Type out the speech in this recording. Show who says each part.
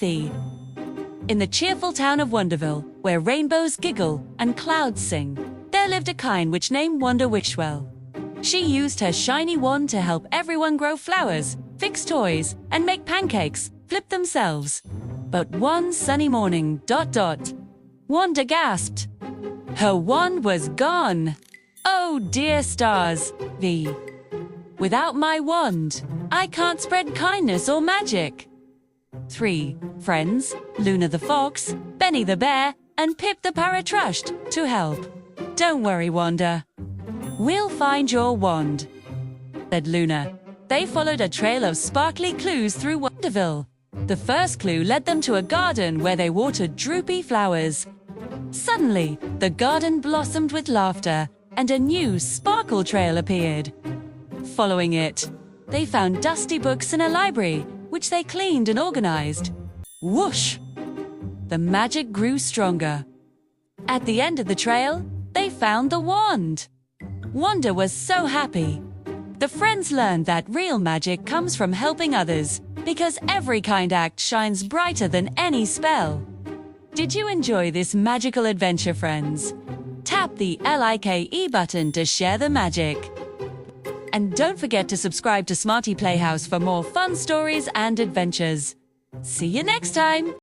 Speaker 1: thee. In the cheerful town of Wonderville, where rainbows giggle and clouds sing, there lived a kind witch named Wishwell. She used her shiny wand to help everyone grow flowers, fix toys, and make pancakes flip themselves. But one sunny morning, Wanda gasped. Her wand was gone. Oh dear stars, without my wand, I can't spread kindness or magic. 3 friends, Luna the fox, Benny the bear, and Pip the parrot rushed to help. Don't worry, Wanda. We'll find your wand, said Luna. They followed a trail of sparkly clues through Wonderville. The first clue led them to a garden where they watered droopy flowers. Suddenly, the garden blossomed with laughter, and a new sparkle trail appeared. Following it, they found dusty books in a library, which they cleaned and organized. Whoosh! The magic grew stronger. At the end of the trail, they found the wand. Wanda was so happy. The friends learned that real magic comes from helping others, because every kind act shines brighter than any spell. Did you enjoy this magical adventure, friends? Tap the like button to share the magic. And don't forget to subscribe to Smarty Playhouse for more fun stories and adventures. See you next time!